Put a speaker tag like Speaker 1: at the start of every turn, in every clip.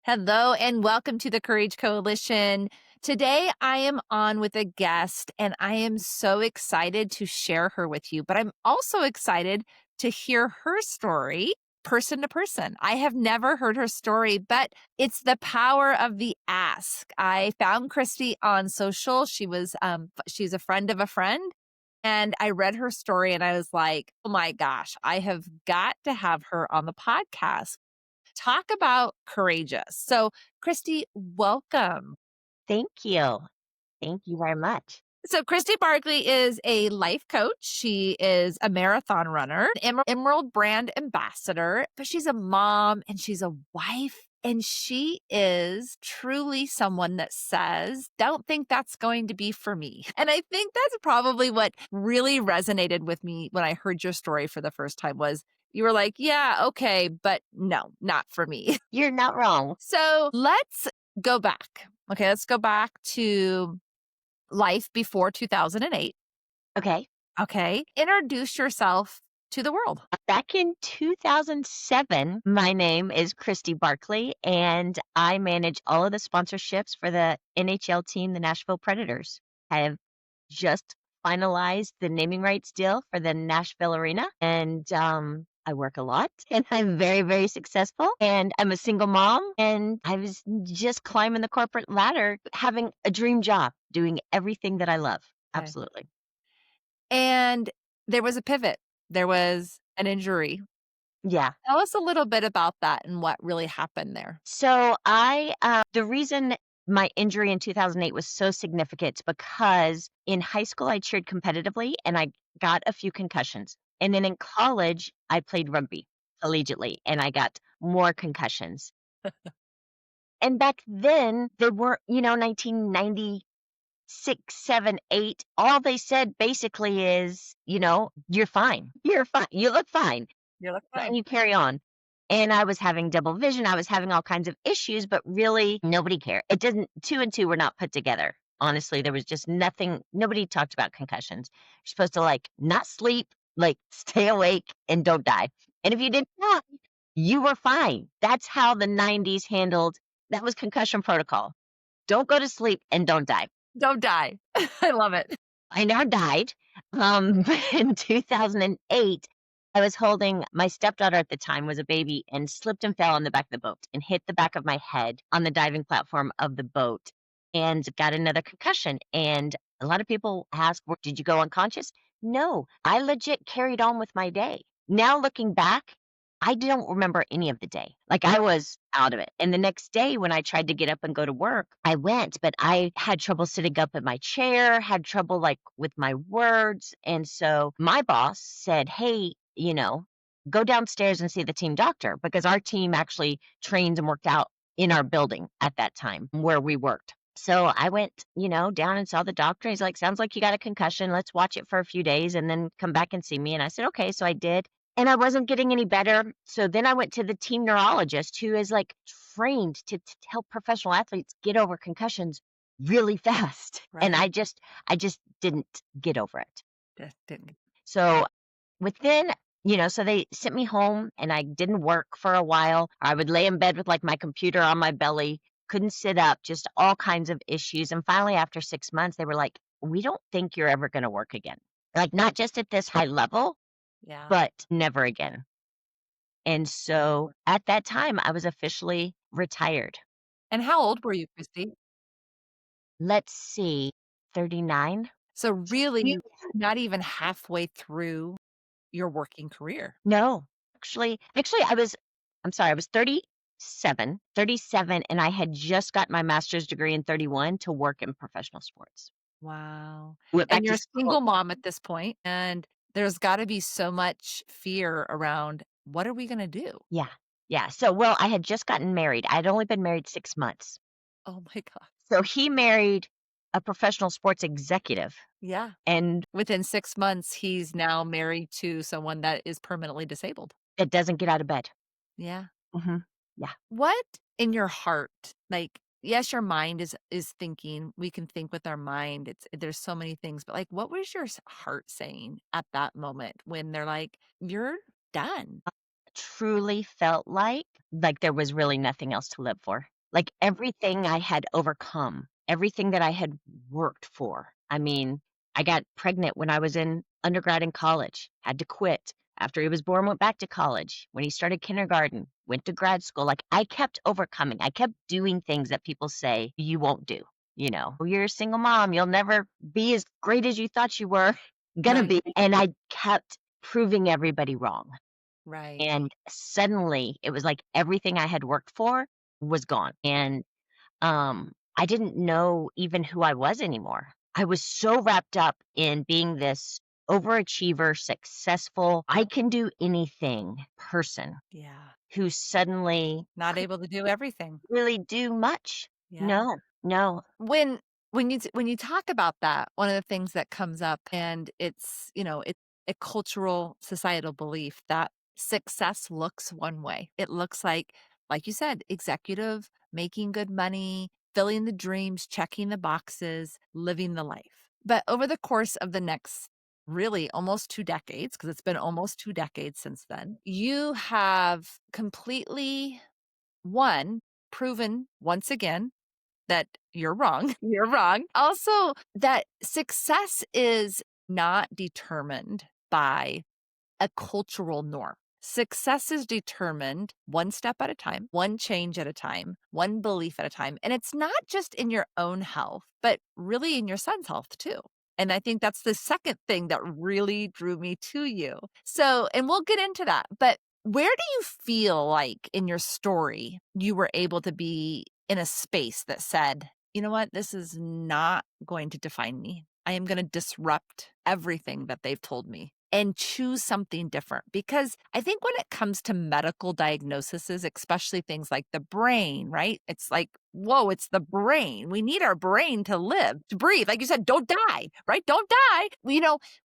Speaker 1: Hello and welcome to the Courage Coalition. Today I am on with a guest and I am so excited to share her with you, but I'm also excited to hear her story person to person. I have never heard her story, but it's the power of the ask. I found Kristy on social. She's a friend of a friend. And I read her story and I was like, oh my gosh, I have got to have her on the podcast. Talk about courageous. So, Kristy, welcome.
Speaker 2: Thank you. Thank you very much.
Speaker 1: So, Kristy Barkley is a life coach. She is a marathon runner, Emerald brand ambassador, but she's a mom and she's a wife. And she is truly someone that says, don't think that's going to be for me. And I think that's probably what really resonated with me when I heard your story for the first time was you were like, yeah, okay, but no, not for me.
Speaker 2: You're not wrong.
Speaker 1: So let's go back. Okay, let's go back to life before 2008.
Speaker 2: Okay.
Speaker 1: Okay, introduce yourself to the world.
Speaker 2: Back in 2007, my name is Kristy Barkley, and I manage all of the sponsorships for the NHL team, the Nashville Predators. I have just finalized the naming rights deal for the Nashville Arena, and I work a lot, and I'm very, very successful. And I'm a single mom, and I was just climbing the corporate ladder, having a dream job, doing everything that I love.
Speaker 1: Okay.
Speaker 2: Absolutely.
Speaker 1: And there was a pivot. There was an injury.
Speaker 2: Yeah.
Speaker 1: Tell us a little bit about that and what really happened there.
Speaker 2: So the reason my injury in 2008 was so significant is because in high school I cheered competitively and I got a few concussions. And then in college I played rugby collegiately and I got more concussions. And back then they were, 1996, 7, 8. All they said basically is, you're fine. You're fine. You look fine.
Speaker 1: You look
Speaker 2: And
Speaker 1: fine.
Speaker 2: you carry on. And I was having double vision, I was having all kinds of issues, but really nobody cared. It didn't 2 and 2 were not put together. Honestly, there was just nothing nobody talked about concussions. You're supposed to, not sleep, stay awake, and don't die. And if you did not, you were fine. That's how the '90s handled that was concussion protocol. Don't go to sleep and don't die.
Speaker 1: Don't die. I love it.
Speaker 2: I never died. But in 2008, I was holding my stepdaughter at the time was a baby and slipped and fell on the back of the boat and hit the back of my head on the diving platform of the boat and got another concussion. And a lot of people ask, Did you go unconscious?" No, I legit carried on with my day. Now looking back, I don't remember any of the day. I was out of it. And the next day when I tried to get up and go to work, I went, but I had trouble sitting up in my chair, had trouble with my words. And so my boss said, "Hey, go downstairs and see the team doctor," because our team actually trained and worked out in our building at that time where we worked. So I went, down and saw the doctor. He's like, "Sounds like you got a concussion. Let's watch it for a few days and then come back and see me." And I said, "Okay." So I did. And I wasn't getting any better. So then I went to the team neurologist who is trained to help professional athletes get over concussions really fast. And
Speaker 1: Right.
Speaker 2: I just didn't get over it.
Speaker 1: Just didn't.
Speaker 2: So within, so they sent me home and I didn't work for a while. I would lay in bed with my computer on my belly, couldn't sit up, just all kinds of issues. And finally, after 6 months, they were like, "We don't think you're ever going to work again. Not just at this high level,
Speaker 1: Yeah.
Speaker 2: but never again." And so at that time, I was officially retired.
Speaker 1: And how old were you, Kristy?
Speaker 2: Let's see, 39?
Speaker 1: So
Speaker 2: Yeah.
Speaker 1: really not even halfway through your working career.
Speaker 2: No, actually, I'm sorry, I was 37, and I had just got my master's degree in 31 to work in professional sports.
Speaker 1: Wow.
Speaker 2: Went
Speaker 1: And
Speaker 2: back
Speaker 1: you're
Speaker 2: to
Speaker 1: a
Speaker 2: school.
Speaker 1: single mom at this point, and there's gotta be so much fear around, "What are we gonna do?"
Speaker 2: Yeah, yeah. So, well, I had just gotten married. I'd only been married 6 months.
Speaker 1: Oh my god.
Speaker 2: So he married a professional sports executive,
Speaker 1: Yeah.
Speaker 2: and
Speaker 1: Within 6 months, he's now married to someone that is permanently disabled.
Speaker 2: it doesn't get out of bed.
Speaker 1: Yeah.
Speaker 2: Mhm. Yeah.
Speaker 1: What in your heart, like, yes, your mind is thinking, we can think with our mind, there's so many things, but, like, what was your heart saying at that moment when they're like, "You're done."
Speaker 2: truly felt like there was really nothing else to live for. Like everything I had overcome, everything that I had worked for. I mean, I got pregnant when I was in undergrad and college, had to quit. After he was born, went back to college. When he started kindergarten, went to grad school. Like I kept overcoming. I kept doing things that people say you won't do. "Oh, you're a single mom. You'll never be as great as you thought you were gonna
Speaker 1: Right.
Speaker 2: be." And I kept proving everybody wrong.
Speaker 1: Right.
Speaker 2: And suddenly, it was like everything I had worked for was gone, and, I didn't know even who I was anymore. I was so wrapped up in being this overachiever, successful, I can do anything person
Speaker 1: Yeah.
Speaker 2: who suddenly
Speaker 1: Not
Speaker 2: couldn't
Speaker 1: able to do everything.
Speaker 2: really do much.
Speaker 1: Yeah.
Speaker 2: No, no.
Speaker 1: When when you talk about that, one of the things that comes up, and it's a cultural societal belief that success looks one way. It looks like you said, executive, making good money, filling the dreams, checking the boxes, living the life. But over the course of the next really almost 2 decades, because it's been almost 2 decades since then, you have completely, 1, proven once again that you're wrong. You're wrong. Also, that success is not determined by a cultural norm. Success is determined one step at a time, one change at a time, one belief at a time. And it's not just in your own health, but really in your son's health too. And I think that's the second thing that really drew me to you. So, and we'll get into that. But where do you feel like in your story you were able to be in a space that said, you know what, this is not going to define me? I am going to disrupt everything that they've told me and choose something different. Because I think when it comes to medical diagnoses, especially things like the brain, right? It's like, whoa, it's the brain. We need our brain to live, to breathe. Like you said, don't die, right? Don't die.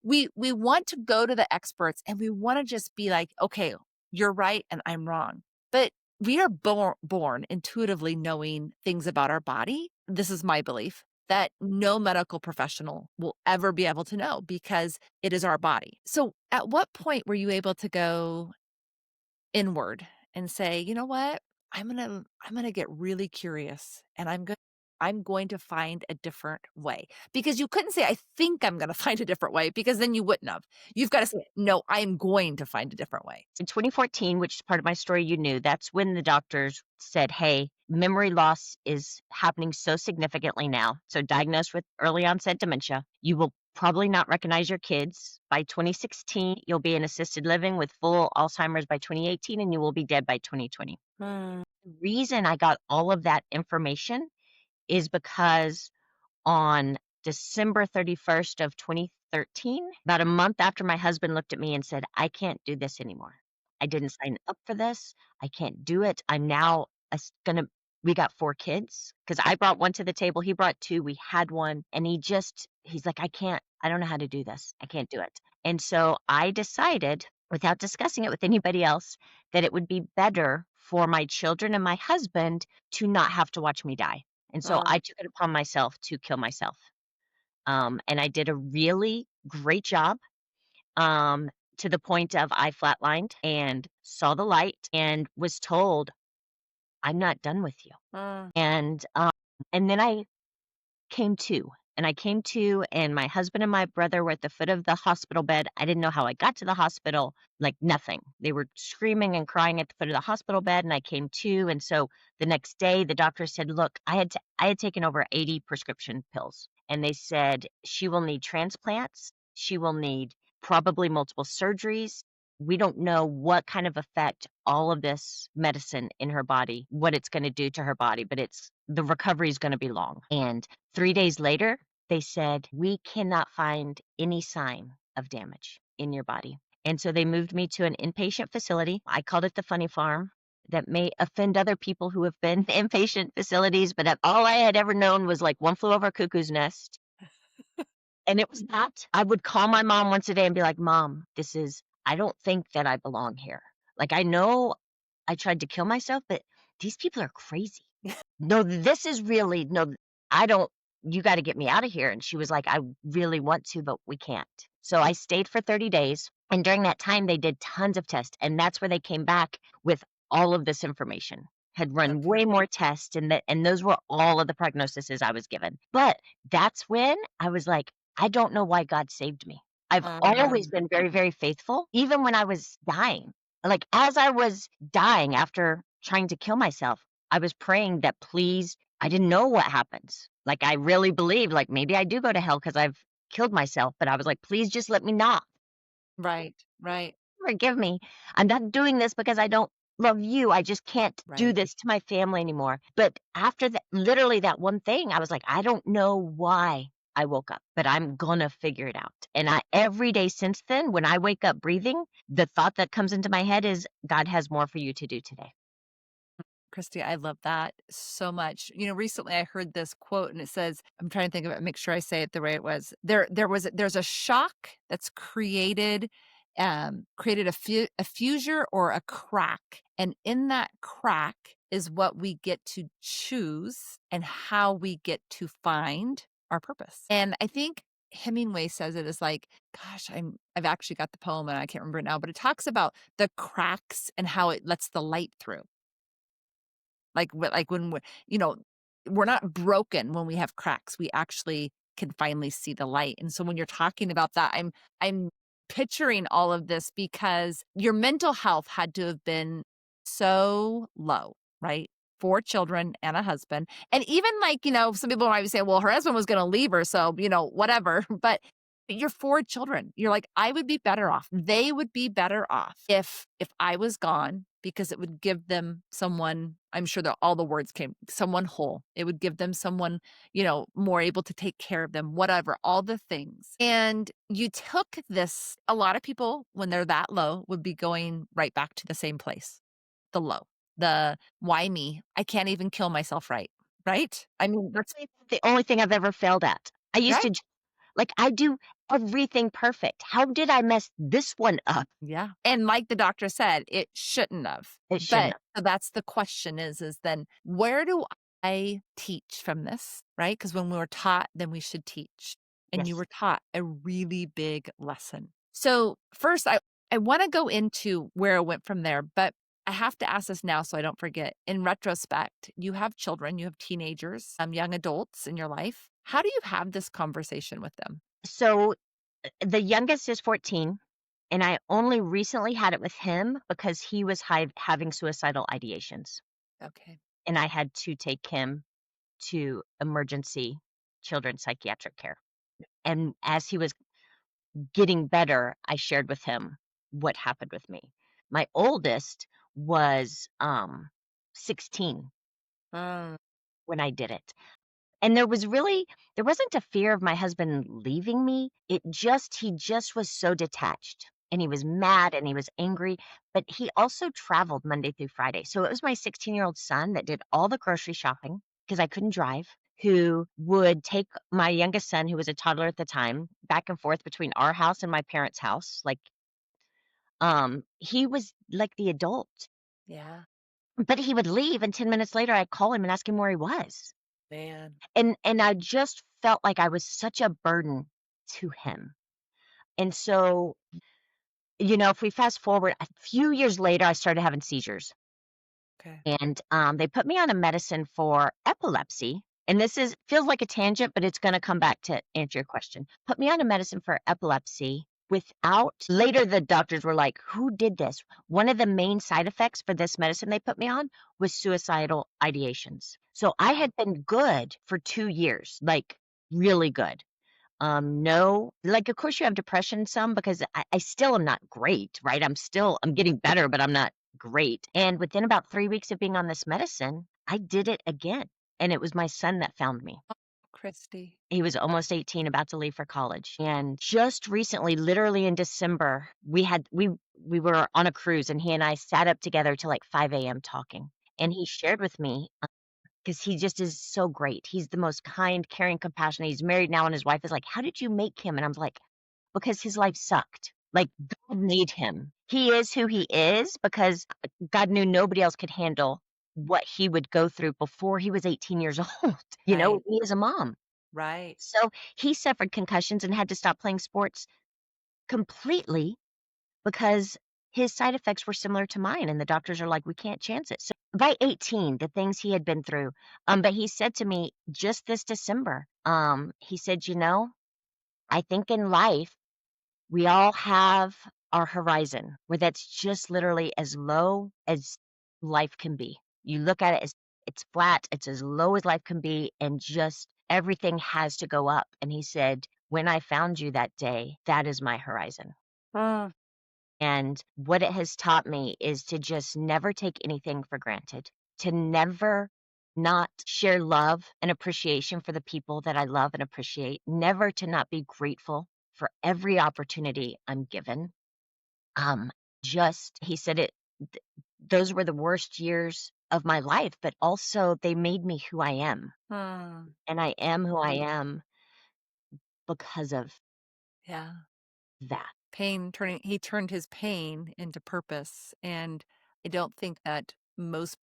Speaker 1: We want to go to the experts and we want to just be like, okay, you're right and I'm wrong. But we are born intuitively knowing things about our body. This is my belief that no medical professional will ever be able to know because it is our body. So, at what point were you able to go inward and say, "You know what? I'm going to get really curious and I'm going to find a different way." Because you couldn't say, "I think I'm going to find a different way," because then you wouldn't have. You've got to say, "No, I'm going to find a different way."
Speaker 2: In 2014, which is part of my story you knew, that's when the doctors said, "Hey, memory loss is happening so significantly now. So diagnosed with early onset dementia, you will probably not recognize your kids by 2016. You'll be in assisted living with full Alzheimer's by 2018, and you will be dead by 2020."
Speaker 1: Mm.
Speaker 2: The reason I got all of that information is because on December 31st of 2013, about a month after my husband looked at me and said, "I can't do this anymore. I didn't sign up for this. I can't do it. I'm now gonna." We got 4 kids because I brought 1 to the table. He brought 2. We had 1, and he's like, "I can't. I don't know how to do this. I can't do it." And so I decided, without discussing it with anybody else, that it would be better for my children and my husband to not have to watch me die. And so I took it upon myself to kill myself. And I did a really great job, um, to the point of I flatlined and saw the light and was told, "I'm not done with you."
Speaker 1: Mm.
Speaker 2: And then I came to, and my husband and my brother were at the foot of the hospital bed. I didn't know how I got to the hospital, like nothing. They were screaming and crying at the foot of the hospital bed, and I came to. And so the next day, the doctor said, "Look, I had taken over 80 prescription pills, and they said she will need transplants. She will need probably multiple surgeries. We don't know what kind of effect all of this medicine in her body, what it's going to do to her body, but the recovery is going to be long." And 3 days later, they said, "We cannot find any sign of damage in your body." And so they moved me to an inpatient facility. I called it the funny farm. That may offend other people who have been in inpatient facilities, but all I had ever known was like One Flew Over Cuckoo's Nest. And it was that. I would call my mom once a day and be like, "Mom, I don't think that I belong here. Like, I know I tried to kill myself, but these people are crazy. No, this is really, no, I don't, you got to get me out of here." And she was like, "I really want to, but we can't." So I stayed for 30 days. And during that time, they did tons of tests, and that's where they came back with all of this information. Had run
Speaker 1: Okay.
Speaker 2: way more tests, and those were all of the prognoses I was given. But that's when I was like, "I don't know why God saved me." I've always
Speaker 1: Um,
Speaker 2: been very, very faithful, even when I was dying. Like, as I was dying after trying to kill myself, I was praying that please I didn't know what happens. Like, I really believed, like, maybe I do go to hell because 'cause I've killed myself, but I was like, "Please just let me not."
Speaker 1: right, right,
Speaker 2: Forgive me. I'm not doing this because I don't love you. I just can't do
Speaker 1: right.
Speaker 2: this to my family anymore. But after that, literally that one thing, I was like, I don't know why I woke up, but I'm gonna figure it out. And every day since then, when I wake up breathing, the thought that comes into my head is, God has more for you to do today.
Speaker 1: Christy, I love that so much. Recently I heard this quote and it says, I'm trying to think of it, make sure I say it the way it was. There's a shock that's created a fissure or a crack. And in that crack is what we get to choose and how we get to find our purpose. And I think Hemingway says it as like, gosh, I've actually got the poem and I can't remember it now, but it talks about the cracks and how it lets the light through. Like when we're not broken when we have cracks. We actually can finally see the light. And so when you're talking about that, I'm picturing all of this because your mental health had to have been so low, right? 4 children and a husband. And even like, some people might be saying, well, her husband was going to leave her. So, whatever. But your 4 children, you're like, I would be better off. They would be better off if I was gone because it would give them someone, I'm sure that all the words came, someone whole. It would give them someone, more able to take care of them, whatever, all the things. And you took this, a lot of people, when they're that low, would be going right back to the same place, the low, the why me? I can't even kill myself right? I mean, that's
Speaker 2: The only thing I've ever failed at. I used
Speaker 1: right.
Speaker 2: to, like, I do everything perfect. How did I mess this one up?
Speaker 1: Yeah. And like the doctor said, it shouldn't have.
Speaker 2: It shouldn't
Speaker 1: But
Speaker 2: have.
Speaker 1: so that's the question is then where do I teach from this? Right? Because when we were taught, then we should teach. And you
Speaker 2: Yes.
Speaker 1: were taught a really big lesson. So first I want to go into where it went from there, but I have to ask this now so I don't forget. In retrospect, you have children, you have teenagers, young adults in your life. How do you have this conversation with them?
Speaker 2: So the youngest is 14, and I only recently had it with him because he was having suicidal ideations,
Speaker 1: Okay.
Speaker 2: and I had to take him to emergency children's psychiatric care. And as he was getting better, I shared with him what happened with me. My oldest was 16
Speaker 1: Mm,
Speaker 2: when I did it. And there wasn't a fear of my husband leaving me. He just was so detached, and he was mad and he was angry, but he also traveled Monday through Friday. So it was my 16-year-old son that did all the grocery shopping because I couldn't drive, who would take my youngest son, who was a toddler at the time, back and forth between our house and my parents' house. Like, he was like the adult,
Speaker 1: yeah,
Speaker 2: but he would leave, and 10 minutes later I'd call him and ask him where he was.
Speaker 1: man.
Speaker 2: And I just felt like I was such a burden to him. And so, if we fast forward a few years later, I started having seizures.
Speaker 1: Okay.
Speaker 2: And, they put me on a medicine for epilepsy, and this is feels like a tangent, but it's gonna come back to answer your question. Put me on a medicine for epilepsy without later the doctors were like, "Who did this?" One of the main side effects for this medicine they put me on was suicidal ideations. So I had been good for 2 years, like, really good. No, like, of course you have depression some because I still am not great, right? I'm getting better, but I'm not great. And within about 3 weeks of being on this medicine, I did it again. And it was my son that found me.
Speaker 1: Christy.
Speaker 2: He was almost 18, about to leave for college. And just recently, literally in December, we were on a cruise and he and I sat up together till like 5 a.m. talking. And he shared with me because he just is so great. He's the most kind, caring, compassionate. He's married now, and his wife is like, "How did you make him?" And I'm like, "Because his life sucked. Like, God made him. He is who he is because God knew nobody else could handle what he would go through before he was 18 years old,
Speaker 1: Right.
Speaker 2: me as a mom."
Speaker 1: Right.
Speaker 2: So he suffered concussions and had to stop playing sports completely because his side effects were similar to mine, and the doctors are like, "We can't chance it." So by 18, the things he had been through, but he said to me just this December, he said, I think in life we all have our horizon where that's just literally as low as life can be. You look at it as it's flat, it's as low as life can be, and just everything has to go up. And he said, when I found you that day, that is my horizon.
Speaker 1: Mm,
Speaker 2: And what it has taught me is to just never take anything for granted, to never not share love and appreciation for the people that I love and appreciate, never to not be grateful for every opportunity I'm given. Um, just, he said th- those were the worst years of my life, but also they made me who I am.
Speaker 1: mm,
Speaker 2: And I am who I am because of
Speaker 1: yeah.
Speaker 2: that.
Speaker 1: He turned his pain into purpose, and I don't think that most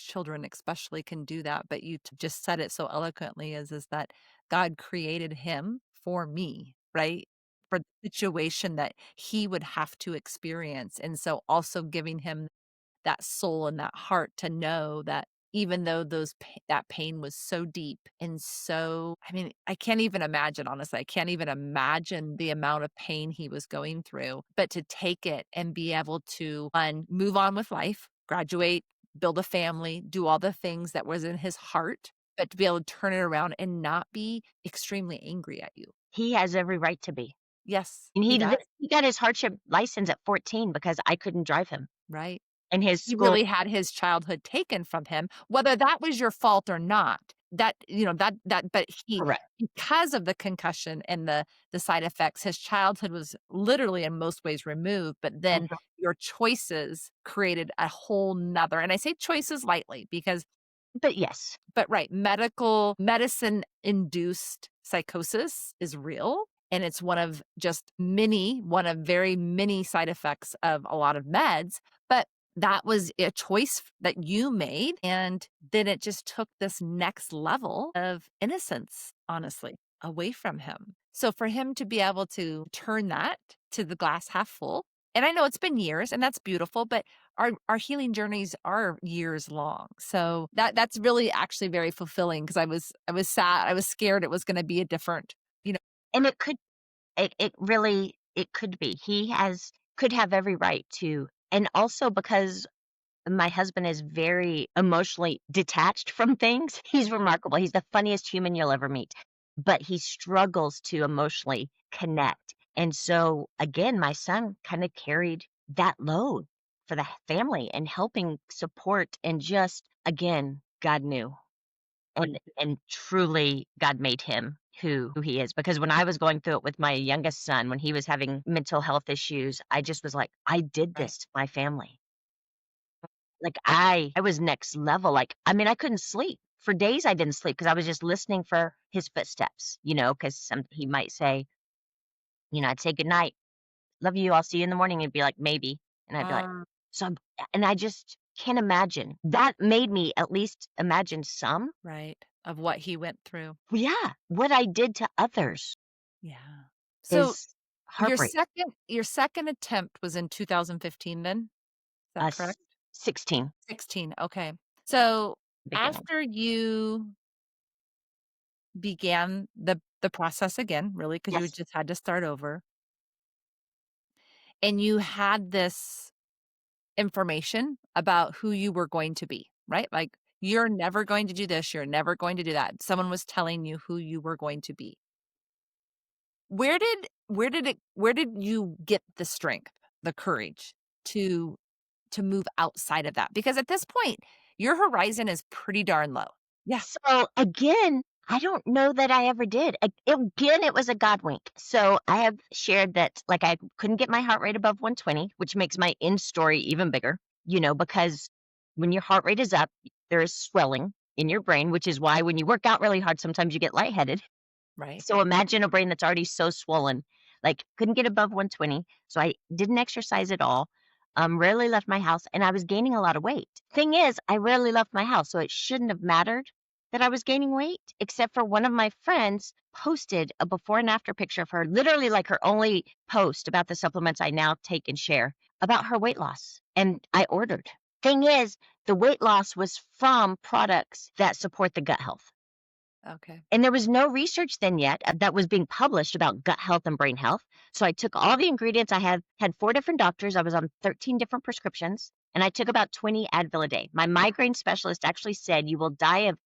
Speaker 1: children especially can do that, but you just said it so eloquently is that God created him for me, right? For the situation that he would have to experience, and so also giving him that soul and that heart to know that even though that pain was so deep and so I mean, I can't even imagine, honestly, I can't even imagine the amount of pain he was going through, but to take it and be able to, 1, move on with life, graduate, build a family, do all the things that was in his heart, but to be able to turn it around and not be extremely angry at you.
Speaker 2: He has every right to be.
Speaker 1: Yes,
Speaker 2: And
Speaker 1: he does,
Speaker 2: he got his hardship license at 14 because I couldn't drive him.
Speaker 1: right?
Speaker 2: And his
Speaker 1: He
Speaker 2: school
Speaker 1: really had his childhood taken from him, whether that was your fault or not. But he
Speaker 2: correct.
Speaker 1: because of the concussion and the side effects, his childhood was literally in most ways removed, but then
Speaker 2: Mhm.
Speaker 1: your choices created a whole 'nother and I say choices lightly because
Speaker 2: But yes,
Speaker 1: but right, medicine-induced psychosis is real, and it's one of very many side effects of a lot of meds, but that was a choice that you made, and then it just took this next level of innocence, honestly, away from him. So for him to be able to turn that to the glass half full and I know it's been years, and that's beautiful, but our healing journeys are years long. So that's really actually very fulfilling because I was sad, I was scared it was gonna be a different, you know
Speaker 2: and it really it could be. He has could have every right to, and also because my husband is very emotionally detached from things. He's remarkable. He's the funniest human you'll ever meet, but he struggles to emotionally connect. And so, again, my son kind of carried that load for the family and helping support and just, again, God knew. And truly God made him who he is, because when I was going through it with my youngest son, when he was having mental health issues, I just was like, "I did
Speaker 1: Right.
Speaker 2: this to my family." Like, I was next level, like, I mean, I couldn't sleep. For days, I didn't sleep because I was just listening for his footsteps, because he might say, I'd say, "Good night. Love you. I'll see you in the morning." He'd be like, "Maybe." And I'd be like,
Speaker 1: Uh,
Speaker 2: so I'm and I just can't imagine. That made me at least imagine some.
Speaker 1: right, of what he went through.
Speaker 2: Yeah, what I did to others
Speaker 1: Yeah. So
Speaker 2: is heartbreak.
Speaker 1: your second attempt was in 2015 then? Is that
Speaker 2: Us
Speaker 1: correct?
Speaker 2: 16
Speaker 1: 16, okay. So
Speaker 2: beginning.
Speaker 1: after you began the process again, really, because you
Speaker 2: Yes.
Speaker 1: just had to start over, and you had this information about who you were going to be, right? Like, you're never going to do this, you're never going to do that. Someone was telling you who you were going to be. Where did you get the strength, the courage to move outside of that? Because at this point, your horizon is pretty darn low. Yeah,
Speaker 2: So, again, I don't know that I ever did. Again, it was a God wink. So, I have shared that, like, I couldn't get my heart rate above 120, which makes my end story even bigger, because when your heart rate is up, there is swelling in your brain, which is why when you work out really hard, sometimes you get lightheaded.
Speaker 1: right.
Speaker 2: So, imagine a brain that's already so swollen, like, couldn't get above 120. So, I didn't exercise at all. Rarely left my house, and I was gaining a lot of weight. Thing is, I rarely left my house, so it shouldn't have mattered. that I was gaining weight, except for one of my friends posted a before and after picture of her, literally like her only post about the supplements I now take and share about her weight loss. And I ordered. Thing is, the weight loss was from products that support the gut health.
Speaker 1: Okay.
Speaker 2: And there was no research then yet that was being published about gut health and brain health. So I took all the ingredients. I had 4 different doctors. I was on 13 different prescriptions, and I took about 20 Advil a day. My migraine specialist actually said, you will die of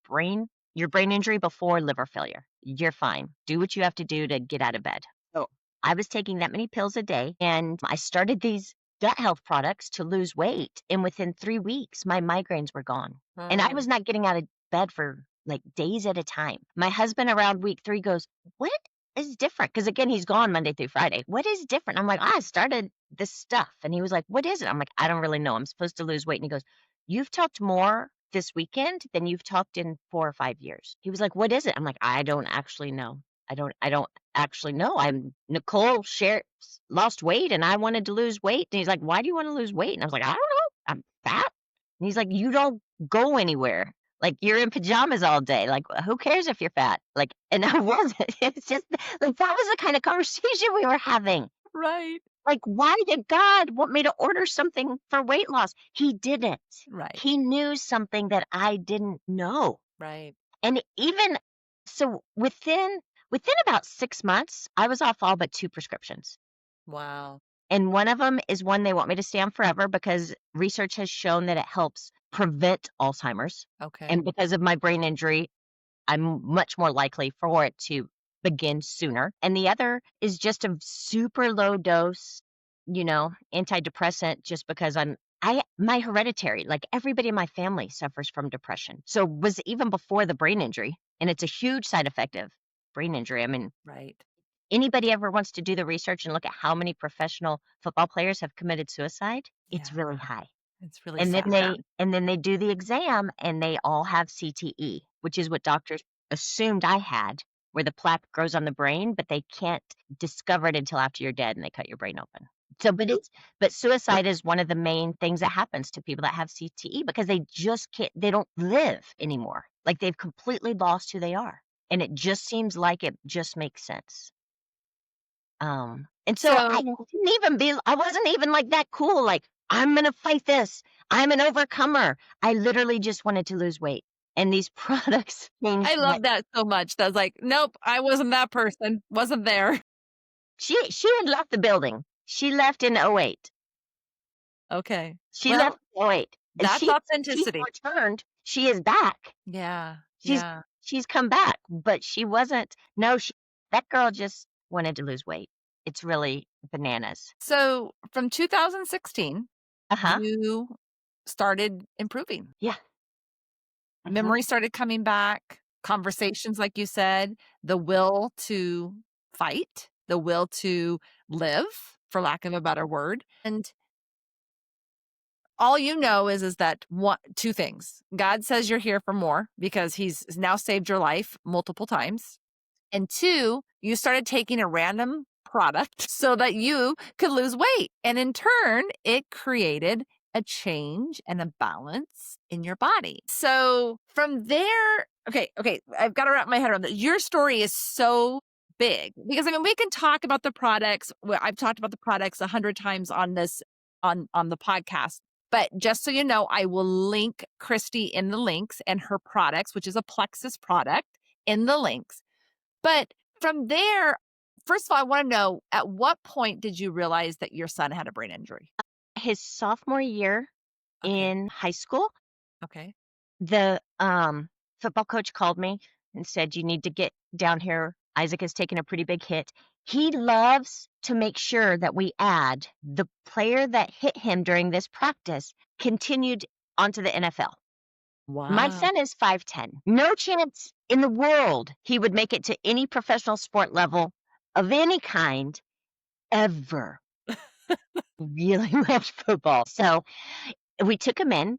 Speaker 2: your brain injury before liver failure. You're fine. Do what you have to do to get out of bed. So I was taking that many pills a day, and I started these gut health products to lose weight. And within 3 weeks, my migraines were gone. And I was not getting out of bed for like days at a time. My husband around week 3 goes, "What is different?" Because again, he's gone Monday through Friday. "What is different?" I'm like, "I started this stuff." And he was like, "What is it?" I'm like, "I don't really know. I'm supposed to lose weight." And he goes, "You've talked more this weekend than you've talked in 4 or 5 years." He was like, "What is it?" I'm like, "I don't actually know. I don't actually know. I'm Nicole lost weight and I wanted to lose weight." And he's like, "Why do you want to lose weight?" And I was like, "I don't know. I'm fat." And he's like, "You don't go anywhere. Like, you're in pajamas all day. Like, who cares if you're fat?" Like, and I wasn't. It's just like that was the kind of conversation we were having.
Speaker 1: Right.
Speaker 2: Like, why did God want me to order something for weight loss? He didn't.
Speaker 1: Right.
Speaker 2: He knew something that I didn't know.
Speaker 1: Right.
Speaker 2: And even so within about 6 months, I was off all but 2 prescriptions.
Speaker 1: Wow.
Speaker 2: And one of them is one they want me to stay on forever because research has shown that it helps prevent Alzheimer's.
Speaker 1: Okay.
Speaker 2: And because of my brain injury, I'm much more likely for it to begin sooner. And the other is just a super low dose, antidepressant just because my hereditary, like everybody in my family suffers from depression. So was even before the brain injury, and it's a huge side effect of brain injury. I mean,
Speaker 1: Right.
Speaker 2: anybody ever wants to do the research and look at how many professional football players have committed suicide, it's
Speaker 1: Yeah.
Speaker 2: really high.
Speaker 1: It's really
Speaker 2: And then
Speaker 1: sad.
Speaker 2: they do the exam and they all have CTE, which is what doctors assumed I had, where the plaque grows on the brain, but they can't discover it until after you're dead and they cut your brain open. So, but suicide is one of the main things that happens to people that have CTE because they just can't, they don't live anymore. Like they've completely lost who they are. And it just seems like it just makes sense. And so
Speaker 1: So
Speaker 2: I wasn't even like that cool, like, I'm gonna fight this. I'm an overcomer. I literally just wanted to lose weight. And these products
Speaker 1: I
Speaker 2: changed my
Speaker 1: love that so much. That's like, nope, I wasn't that person. Wasn't there.
Speaker 2: she had left the building. She left in '08.
Speaker 1: Okay.
Speaker 2: She
Speaker 1: Well,
Speaker 2: left in '08. And
Speaker 1: that's
Speaker 2: she's
Speaker 1: authenticity.
Speaker 2: returned. She is back.
Speaker 1: Yeah.
Speaker 2: She's
Speaker 1: Yeah.
Speaker 2: she's come back, but she wasn't no, she that girl just wanted to lose weight. It's really bananas.
Speaker 1: So from 2016,
Speaker 2: Uh-huh.
Speaker 1: you started improving.
Speaker 2: Yeah. Mhm.
Speaker 1: Memory started coming back, conversations, like you said, the will to fight, the will to live, for lack of a better word. And all you know is that one, two things. God says you're here for more because he's now saved your life multiple times. And two, you started taking a random product so that you could lose weight. And in turn, it created a change and a balance in your body. So from there, okay, I've got to wrap my head around that. Your story is so big because I mean, we can talk about the products. I've talked about the products 100 times on this on the podcast. But just so you know, I will link Kristy in the links and her products, which is a Plexus product in the links. But from there, first of all, I want to know at what point did you realize that your son had a brain injury?
Speaker 2: His sophomore year
Speaker 1: Okay.
Speaker 2: in high school,
Speaker 1: Okay.
Speaker 2: the football coach called me and said, "You need to get down here. Isaac has taken a pretty big hit." He loves to make sure that we add the player that hit him during this practice continued onto the NFL. My
Speaker 1: Wow.
Speaker 2: son is 5'10". No chance in the world he would make it to any professional sport level of any kind ever. Really loved football. So we took him in.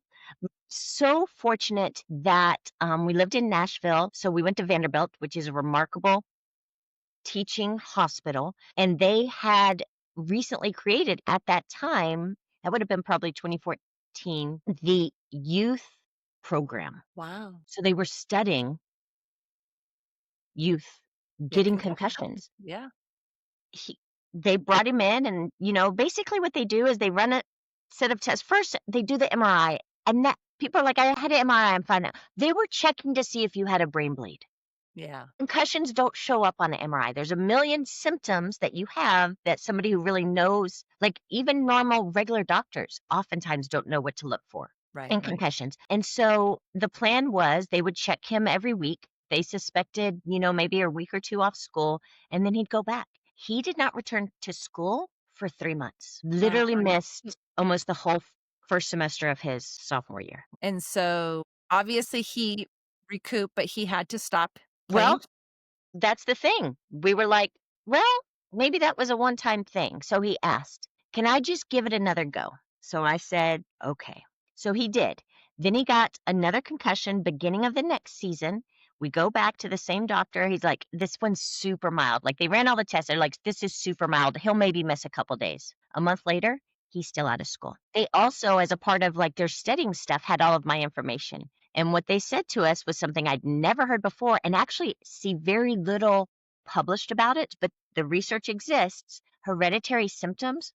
Speaker 2: So fortunate that we lived in Nashville. So we went to Vanderbilt, which is a remarkable teaching hospital. And they had recently created at that time, that would have been probably 2014, the youth program.
Speaker 1: Wow.
Speaker 2: So they were studying youth
Speaker 1: Getting
Speaker 2: getting
Speaker 1: concussions.
Speaker 2: concussions.
Speaker 1: Yeah.
Speaker 2: He They brought him in and, basically what they do is they run a set of tests. First, they do the MRI, and that people are like, "I had an MRI, I'm fine now." They were checking to see if you had a brain bleed.
Speaker 1: Yeah.
Speaker 2: Concussions don't show up on an MRI. There's a million symptoms that you have that somebody who really knows, like even normal regular doctors oftentimes don't know what to look for
Speaker 1: Right,
Speaker 2: in
Speaker 1: right.
Speaker 2: concussions. And so the plan was they would check him every week. They suspected, maybe a week or two off school, and then he'd go back. He did not return to school for 3 months,
Speaker 1: Wow.
Speaker 2: literally missed almost the whole first semester of his sophomore year.
Speaker 1: And so, obviously, he recouped, but he had to stop
Speaker 2: Well,
Speaker 1: playing.
Speaker 2: that's the thing. We were like, "Well, maybe that was a one-time thing." So he asked, "Can I just give it another go?" So I said, "Okay." So he did. Then he got another concussion beginning of the next season. We go back to the same doctor. He's like, "This one's super mild." Like they ran all the tests. They're like, "This is super mild. He'll maybe miss a couple days." A month later, he's still out of school. They also, as a part of like their studying stuff, had all of my information. And what they said to us was something I'd never heard before and actually see very little published about it, but the research exists. Hereditary symptoms,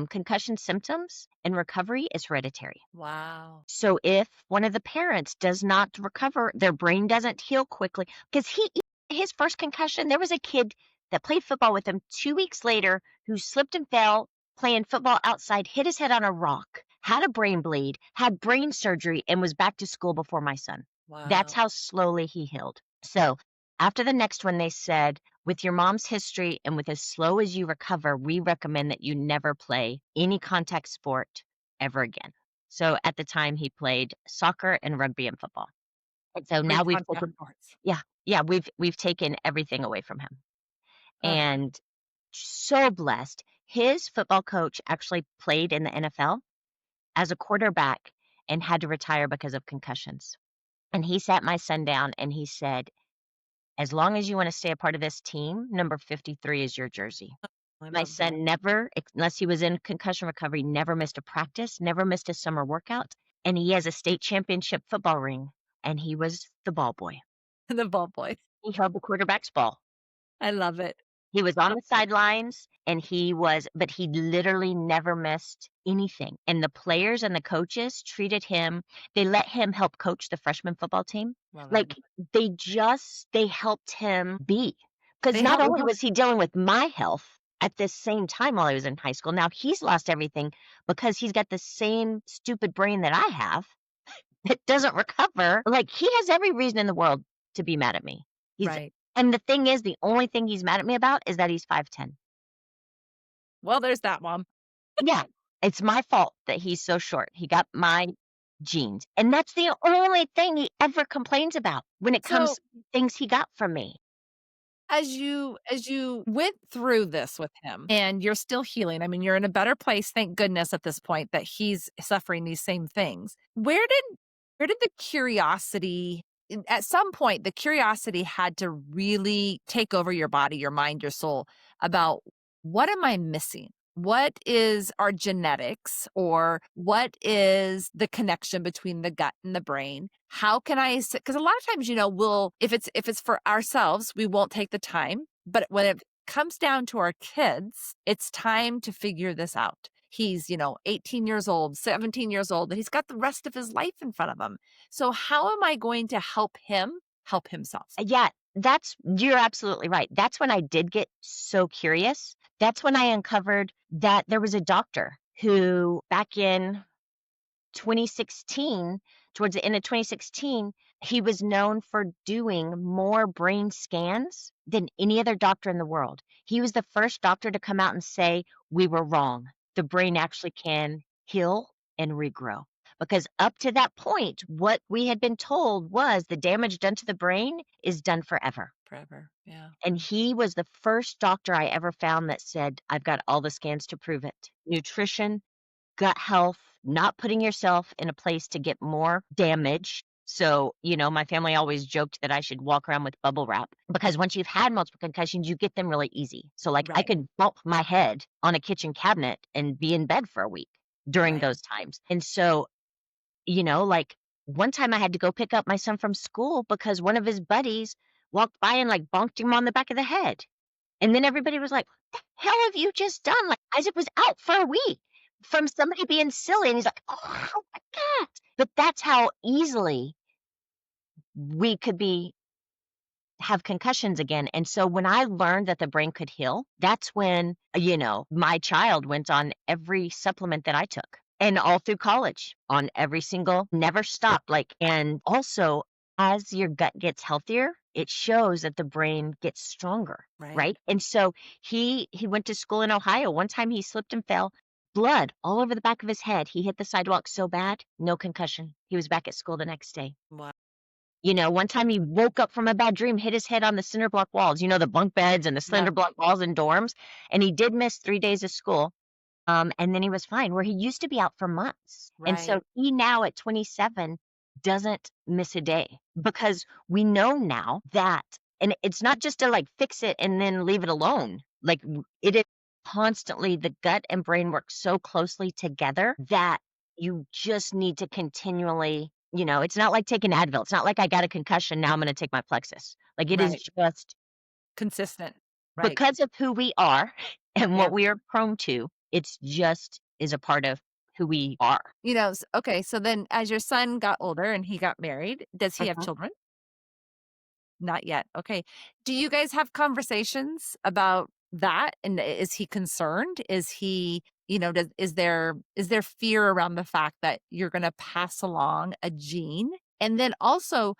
Speaker 2: concussion symptoms and recovery is hereditary.
Speaker 1: Wow.
Speaker 2: So if one of the parents does not recover, their brain doesn't heal quickly, because his first concussion, there was a kid that played football with him 2 weeks later who slipped and fell playing football outside, hit his head on a rock, had a brain bleed, had brain surgery, and was back to school before my son. That's
Speaker 1: Wow.
Speaker 2: how slowly he healed. So after the next one, they said, with your mom's history and with as slow as you recover, we recommend that you never play any contact sport ever again. So at the time, he played soccer and rugby and football. And so now we've
Speaker 1: Pre-contact
Speaker 2: taken,
Speaker 1: sports.
Speaker 2: yeah, we've taken everything away from him.
Speaker 1: Ugh.
Speaker 2: And so blessed. His football coach actually played in the NFL as a quarterback and had to retire because of concussions. And he sat my son down and he said, "As long as you want to stay a part of this team, number 53 is your jersey."
Speaker 1: I
Speaker 2: My
Speaker 1: love that.
Speaker 2: son never, unless he was in concussion recovery, never missed a practice, never missed a summer workout, and he has a state championship football ring, and he was the ball boy.
Speaker 1: The ball boy.
Speaker 2: He held the quarterback's ball.
Speaker 1: I love it.
Speaker 2: He was on the sidelines, and but he literally never missed anything, and the players and the coaches treated him, they let him help coach the freshman football team.
Speaker 1: Love it.
Speaker 2: Like, they helped him be, because
Speaker 1: They
Speaker 2: not
Speaker 1: help
Speaker 2: only was he dealing with my health at the same time while I was in high school, now he's lost everything because he's got the same stupid brain that I have that doesn't recover. Like, he has every reason in the world to be mad at me. He's
Speaker 1: right.
Speaker 2: And the thing is, the only thing he's mad at me about is that he's 5'10".
Speaker 1: Well, there's that, Mom.
Speaker 2: Yeah, it's my fault that he's so short. He got my genes, and that's the only thing he ever complains about when it comes
Speaker 1: So,
Speaker 2: to things he got from me.
Speaker 1: as you went through this with him and you're still healing, I mean, you're in a better place, thank goodness at this point that he's suffering these same things. Where did the curiosity at some point, the curiosity had to really take over your body, your mind, your soul about what am I missing? What is our genetics or what is the connection between the gut and the brain? How can I, because a lot of times, we'll, if it's for ourselves, we won't take the time. But when it comes down to our kids, it's time to figure this out. He's, 18 years old, 17 years old, and he's got the rest of his life in front of him. So how am I going to help him help himself?
Speaker 2: Yeah, you're absolutely right. That's when I did get so curious. That's when I uncovered that there was a doctor who back in 2016, towards the end of 2016, he was known for doing more brain scans than any other doctor in the world. He was the first doctor to come out and say, "We were wrong. The brain actually can heal and regrow." Because up to that point, what we had been told was the damage done to the brain is done forever.
Speaker 1: Forever. Yeah.
Speaker 2: And he was the first doctor I ever found that said, "I've got all the scans to prove it." Nutrition, gut health, not putting yourself in a place to get more damage. So, my family always joked that I should walk around with bubble wrap because once you've had multiple concussions, you get them really easy. So, like, I
Speaker 1: Right.
Speaker 2: could bump my head on a kitchen cabinet and be in bed for a week during
Speaker 1: Right.
Speaker 2: those times. And so, like, One time I had to go pick up my son from school because one of his buddies walked by and, like, bonked him on the back of the head. And then everybody was like, "What the hell have you just done?" Like, Isaac was out for a week from somebody being silly, and he's like, "Oh my god." But that's how easily we could be have concussions again, and so when I learned that the brain could heal, that's when, my child went on every supplement that I took, and all through college, on every single never stopped, like and also, as your gut gets healthier, it shows that the brain gets stronger,
Speaker 1: Right.
Speaker 2: right? And so he went to school in Ohio. One time he slipped and fell, blood all over the back of his head. He hit the sidewalk so bad, no concussion. He was back at school the next day.
Speaker 1: Wow.
Speaker 2: One time he woke up from a bad dream, hit his head on the cinder block walls, the bunk beds and the
Speaker 1: Yeah.
Speaker 2: cinder block walls in dorms, and he did miss 3 days of school, and then he was fine, where he used to be out for months. And
Speaker 1: Right.
Speaker 2: so he now at 27 doesn't miss a day because we know now that and it's not just to, like, fix it and then leave it alone. Like, it is constantly the gut and brain work so closely together that you just need to continually it's not like taking Advil. It's not like I got a concussion, now I'm gonna take my Plexus. Like, it is
Speaker 1: Right.
Speaker 2: just
Speaker 1: Consistent. Right.
Speaker 2: because of who we are and
Speaker 1: Yeah.
Speaker 2: what we are prone to, it's just is a part of who we are.
Speaker 1: Okay, so then as your son got older and he got married, does he have
Speaker 2: Mhm.
Speaker 1: children? Not yet. Okay. Do you guys have conversations about that? And is he concerned? Is he, is there fear around the fact that you're going to pass along a gene? And then also,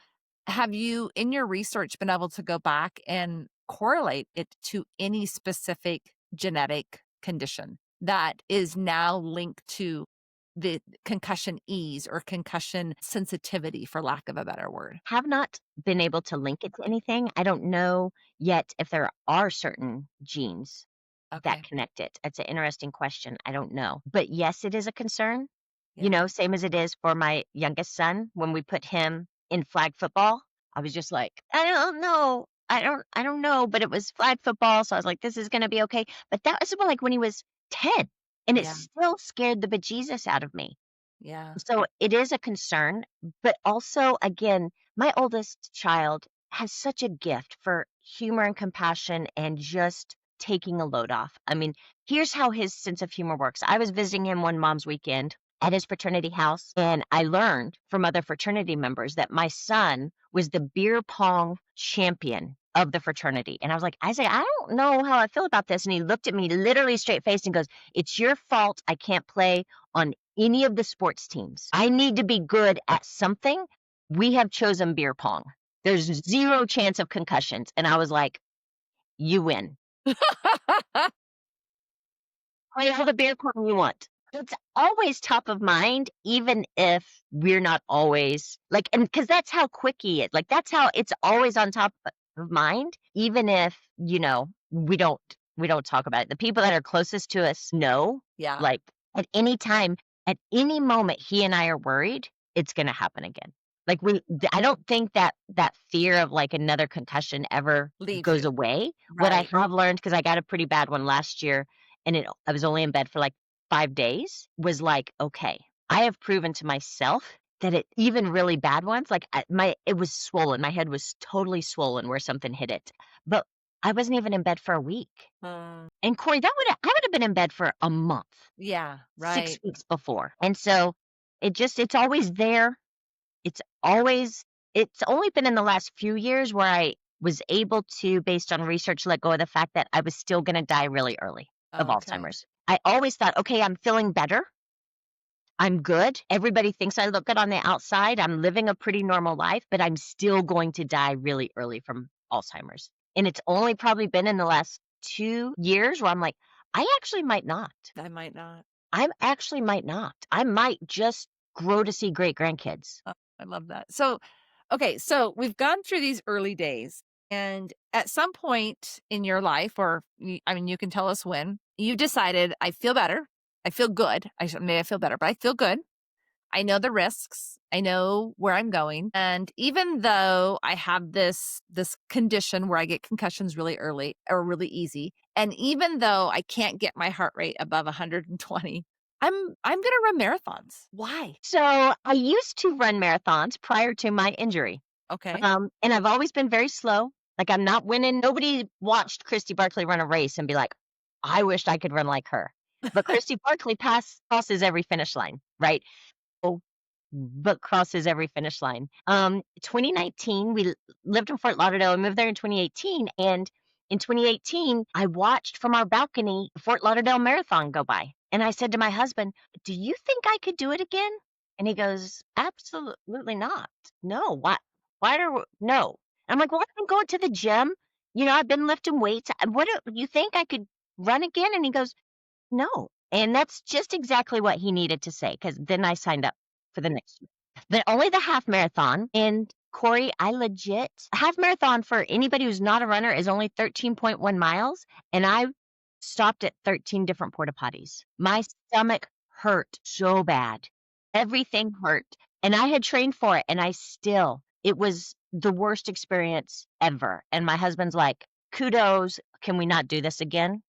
Speaker 1: have you in your research been able to go back and correlate it to any specific genetic condition that is now linked to the concussion ease or concussion sensitivity, for lack of a better word?
Speaker 2: Have not been able to link it to anything. I don't know yet if there are certain genes that
Speaker 1: Okay.
Speaker 2: connect it. It's an interesting question. I don't know. But yes, it is a concern.
Speaker 1: Yeah.
Speaker 2: Same as it is for my youngest son. When we put him in flag football, I was just like, I don't know. I don't know, but it was flag football, so I was like, this is gonna be okay. But that was like when he was 10, and it
Speaker 1: Yeah.
Speaker 2: still scared the bejesus out of me.
Speaker 1: Yeah.
Speaker 2: So it is a concern, but also, again, my oldest child has such a gift for humor and compassion and just taking a load off. I mean, here's how his sense of humor works. I was visiting him one mom's weekend at his fraternity house, and I learned from other fraternity members that my son was the beer pong champion of the fraternity. And I was like, Isaac, I don't know how I feel about this. And he looked at me literally straight faced and goes, it's your fault I can't play on any of the sports teams. I need to be good at something. We have chosen beer pong. There's zero chance of concussions. And I was like, you win. Play all the beer pong you want. It's always top of mind, even if we're not always like, and because that's how quick he is. Like, that's how it's always on top of mind, even if, we don't talk about it. The people that are closest to us know,
Speaker 1: Yeah.
Speaker 2: like, at any time, at any moment he and I are worried, it's gonna happen again. Like, I don't think that fear of, like, another concussion ever
Speaker 1: Leaves
Speaker 2: goes
Speaker 1: you.
Speaker 2: away. What I
Speaker 1: Right.
Speaker 2: have learned, because I got a pretty bad one last year, and I was only in bed for, like, 5 days, was like, "Okay, I have proven to myself that even really bad ones, like, it was swollen, my head was totally swollen where something hit it, but I wasn't even in bed for a week."
Speaker 1: Mm,
Speaker 2: And Corey, I would have been in bed for a month,
Speaker 1: yeah,
Speaker 2: 6
Speaker 1: right.
Speaker 2: weeks before, and so, it's always there. It's always it's only been in the last few years where I was able to, based on research, let go of the fact that I was still gonna die really early of
Speaker 1: Okay.
Speaker 2: Alzheimer's. I always thought, "Okay, I'm feeling better. I'm good. Everybody thinks I look good on the outside. I'm living a pretty normal life, but I'm still going to die really early from Alzheimer's." And it's only probably been in the last 2 years where I'm like, "I actually might not.
Speaker 1: I might not.
Speaker 2: I actually might not. I might just grow to see great grandkids."
Speaker 1: Oh, I love that. So, okay, so we've gone through these early days, and at some point in your life, or I mean, you can tell us when, you decided, I feel better. I feel good. Maybe I feel better, but I feel good. I know the risks. I know where I'm going. And even though I have this condition where I get concussions really early or really easy, and even though I can't get my heart rate above 120, I'm gonna run marathons. Why?
Speaker 2: So I used to run marathons prior to my injury.
Speaker 1: Okay.
Speaker 2: And I've always been very slow. Like I'm not winning. Nobody watched Kristy Barkley run a race and be like, I wished I could run like her. But Kristy Barkley crosses every finish line, right? Oh, but crosses every finish line. 2019, lived in Fort Lauderdale and moved there in 2018. And in 2018, I watched from our balcony Fort Lauderdale Marathon go by. And I said to my husband, do you think I could do it again? And he goes, absolutely not. No, no. I'm like, well, I've been going to the gym. I've been lifting weights. You think I could run again? And he goes, no. And that's just exactly what he needed to say, because then I signed up for the next year. Only the half marathon. And Corey, I legit half marathon for anybody who's not a runner is only 13.1 miles. And I stopped at 13 different porta potties. My stomach hurt so bad. Everything hurt. And I had trained for it, and it was the worst experience ever. And my husband's like, kudos. Can we not do this again?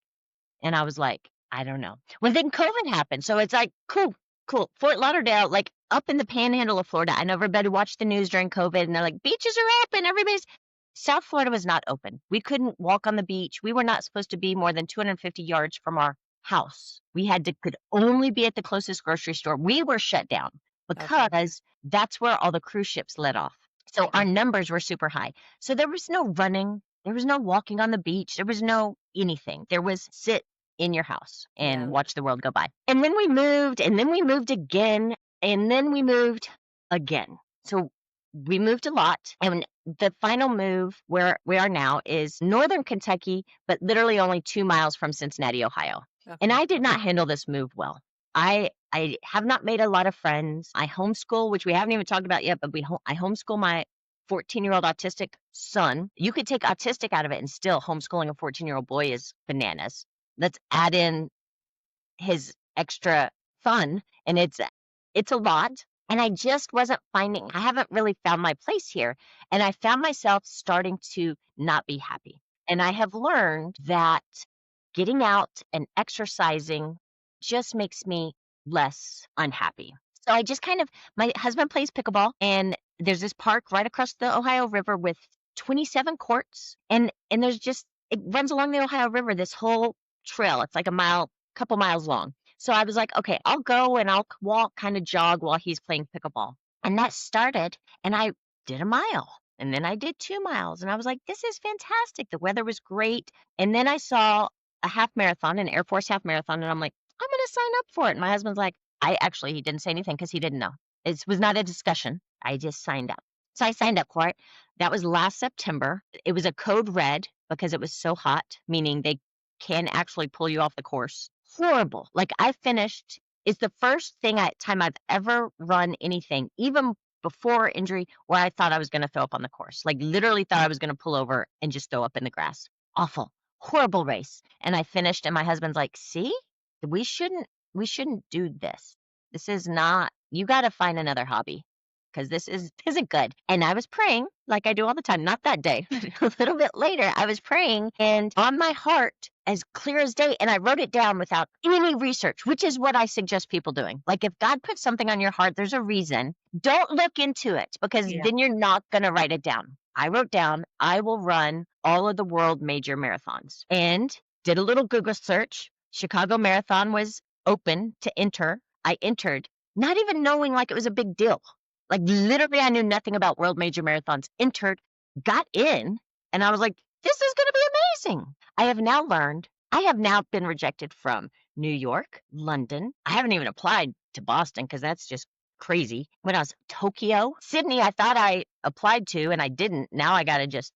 Speaker 2: And I was like, I don't know. Well, then COVID happened. So it's like, cool, cool. Fort Lauderdale, like up in the panhandle of Florida. I know everybody watched the news during COVID and they're like, beaches are open. South Florida was not open. We couldn't walk on the beach. We were not supposed to be more than 250 yards from our house. Could only be at the closest grocery store. We were shut down
Speaker 1: Okay.
Speaker 2: because that's where all the cruise ships let off. So our numbers were super high. So there was no running. There was no walking on the beach. There was no anything. There was sit in your house and
Speaker 1: Yeah.
Speaker 2: watch the world go by. And then we moved, and then we moved again, and then we moved again. So we moved a lot. And the final move where we are now is northern Kentucky, but literally only 2 miles from Cincinnati, Ohio. And
Speaker 1: Okay.
Speaker 2: I did not handle this move well. I have not made a lot of friends. I homeschool, which we haven't even talked about yet, but I homeschool my 14-year-old autistic son. You could take autistic out of it and still homeschooling a 14-year-old boy is bananas. Let's add in his extra fun, and it's a lot. And I just wasn't I haven't really found my place here. And I found myself starting to not be happy. And I have learned that getting out and exercising just makes me less unhappy. So I just my husband plays pickleball, and there's this park right across the Ohio River with 27 courts, and it runs along the Ohio River, this whole trail. It's like couple miles long. So I was like, okay, I'll go and I'll walk, kind of jog while he's playing pickleball. And that started, and I did a mile, and then I did 2 miles, and I was like, this is fantastic. The weather was great. And then I saw a half marathon, an Air Force half marathon, and I'm like, I'm going to sign up for it. And my husband's like, he didn't say anything because he didn't know. It was not a discussion. I just signed up. So I signed up for it. That was last September. It was a code red because it was so hot, meaning they can actually pull you off the course. Horrible. Like I finished, it's the first time I've ever run anything, even before injury, where I thought I was going to throw up on the course. Like literally thought I was going to pull over and just throw up in the grass. Awful. Horrible race. And I finished, and my husband's like, see, we shouldn't do this. This is not, you got to find another hobby because isn't good. And I was praying like I do all the time, not that day, but a little bit later, I was praying, and on my heart, as clear as day, and I wrote it down without any research, which is what I suggest people doing. Like if God puts something on your heart, there's a reason. Don't look into it because
Speaker 1: Yeah.
Speaker 2: then you're not going to write it down. I wrote down, I will run all of the world major marathons, and did a little Google search. Chicago Marathon was open to enter. I entered, not even knowing like it was a big deal. Like literally, I knew nothing about world major marathons. Entered, got in, and I was like, this is going to be amazing. I have now been rejected from New York, London. I haven't even applied to Boston because that's just crazy. What else? Tokyo, Sydney, I thought I applied to and I didn't. Now I got to just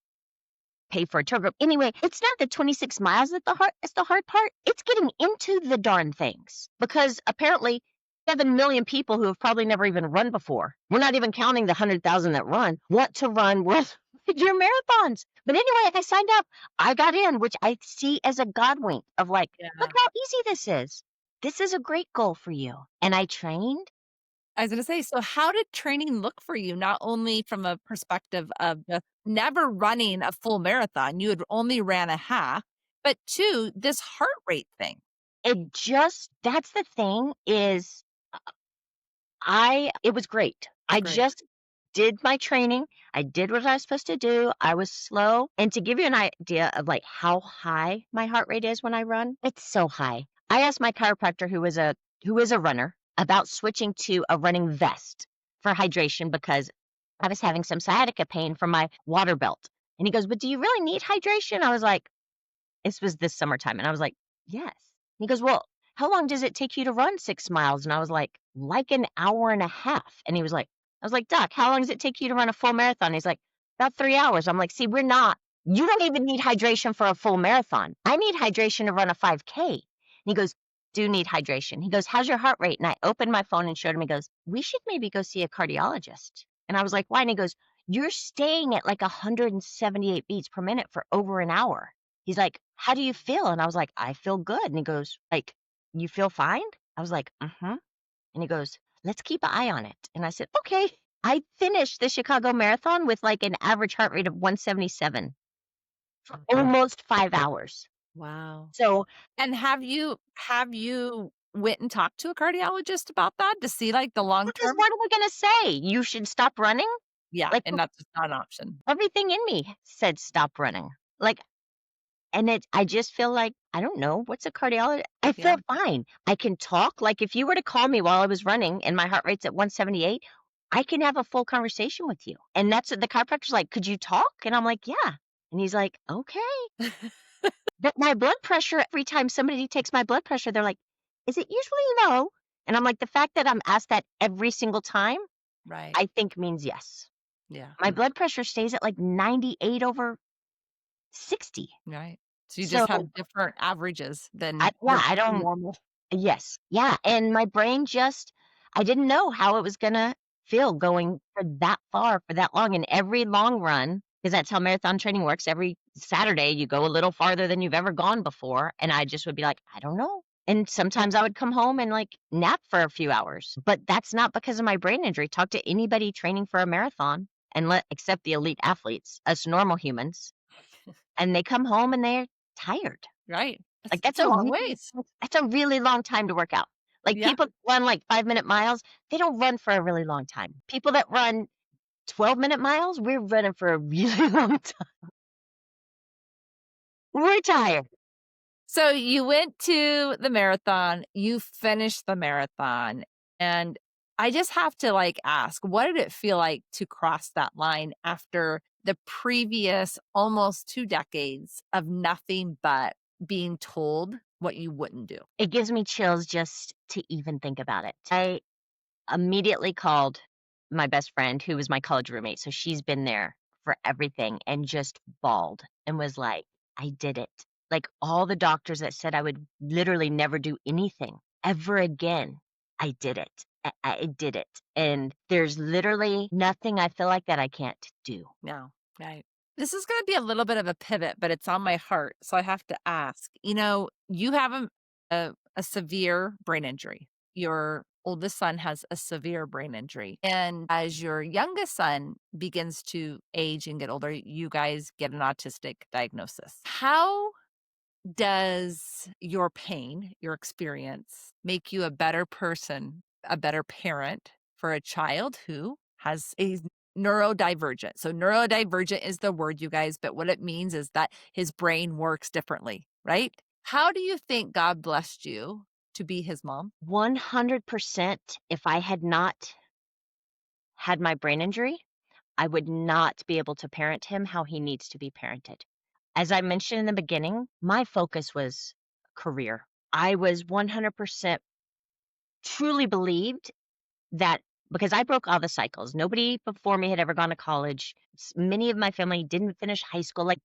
Speaker 2: pay for a tour group. Anyway, it's not the 26 miles that's the hard part. It's getting into the darn things because apparently 7 million people who have probably never even run before, we're not even counting the 100,000 that run, want to run world major marathons. But anyway, I signed up. I got in, which I see as a Godwink of like,
Speaker 1: Yeah.
Speaker 2: look how easy this is. This is a great goal for you. And I trained.
Speaker 1: I was gonna say, so how did training look for you? Not only from a perspective of just never running a full marathon, you had only ran a half, but 2, this heart rate thing.
Speaker 2: that's the thing is it was great.
Speaker 1: Oh,
Speaker 2: I
Speaker 1: great.
Speaker 2: just did my training. I did what I was supposed to do. I was slow. And to give you an idea of like how high my heart rate is when I run, it's so high. I asked my chiropractor who is a runner about switching to a running vest for hydration because I was having some sciatica pain from my water belt. And he goes, "But do you really need hydration?" I was like, this was this summertime, and I was like, "Yes." He goes, "Well, how long does it take you to run 6 miles?" And I was like an hour and a half." And he was like I was like, "Doc, how long does it take you to run a full marathon?" He's like, "About 3 hours." I'm like, "See, you don't even need hydration for a full marathon. I need hydration to run a 5K." And he goes, "Do need hydration." He goes, "How's your heart rate?" And I opened my phone and showed him. He goes, "We should maybe go see a cardiologist." And I was like, "Why?" And he goes, "You're staying at like 178 beats per minute for over an hour." He's like, "How do you feel?" And I was like, "I feel good." And he goes, like, "You feel fine?" I was like, "Mm-hmm." And he goes, "Let's keep an eye on it." And I said, "Okay." I finished the Chicago Marathon with like an average heart rate of 177 for almost 5 hours.
Speaker 1: Wow.
Speaker 2: So
Speaker 1: And have you went and talked to a cardiologist about that to see, like, the long
Speaker 2: because
Speaker 1: term?
Speaker 2: what am I gonna say? You should stop running?
Speaker 1: Yeah,
Speaker 2: Like
Speaker 1: and that's just not an option.
Speaker 2: everything in me said stop running. Like And I just feel like, I don't know, what's a cardiologist? I
Speaker 1: Yeah,
Speaker 2: feel fine. I can talk. Like, if you were to call me while I was running and my heart rate's at 178, I can have a full conversation with you. And that's what the chiropractor's like, "Could you talk?" And I'm like, "Yeah." And he's like, "Okay." But my blood pressure, every time somebody takes my blood pressure, they're like, "Is it usually low?" And I'm like, the fact that I'm asked that every single time,
Speaker 1: right.
Speaker 2: I think means yes.
Speaker 1: Yeah,
Speaker 2: My blood pressure stays at like 98 over 60.
Speaker 1: right. So you just
Speaker 2: So
Speaker 1: have different averages than
Speaker 2: yeah,
Speaker 1: what's
Speaker 2: I don't.
Speaker 1: normal.
Speaker 2: Yes. Yeah, and my brain just I didn't know how it was gonna feel going for that far, for that long, and every long run, because that's how marathon training works, every Saturday, you go a little farther than you've ever gone before, and I just would be like, "I don't know." And sometimes I would come home and, like, nap for a few hours, but that's not because of my brain injury. Talk to anybody training for a marathon and let except the elite athletes, us normal humans, and they come home and they're tired.
Speaker 1: Right.
Speaker 2: Like,
Speaker 1: It's a long ways.
Speaker 2: that's a really long time to work out. Like,
Speaker 1: Yeah.
Speaker 2: people run, like, 5-minute miles, they don't run for a really long time. People that run 12-minute miles, we're running for a really long time. We're tired.
Speaker 1: So you went to the marathon, you finished the marathon, and I just have to, like, ask, what did it feel like to cross that line after the previous almost 2 decades of nothing but being told what you wouldn't do?
Speaker 2: It gives me chills just to even think about it. I immediately called my best friend, who was my college roommate, so she's been there for everything, and just bawled and was like, "I did it." Like, all the doctors that said I would literally never do anything ever again, I did it. I did it, and there's literally nothing I feel like that I can't do.
Speaker 1: No, right. This is gonna be a little bit of a pivot, but it's on my heart, so I have to ask. You have a severe brain injury. Your oldest son has a severe brain injury, and as your youngest son begins to age and get older, you guys get an autistic diagnosis. How does your pain, your experience, make you a better person, a better parent for a child who has a neurodivergent? So, neurodivergent is the word, you guys, but what it means is that his brain works differently, right? How do you think God blessed you to be his mom?
Speaker 2: 100%, if I had not had my brain injury, I would not be able to parent him how he needs to be parented. As I mentioned in the beginning, my focus was career. I was 100% truly believed that because I broke all the cycles. Nobody before me had ever gone to college. Many of my family didn't finish high school. Like,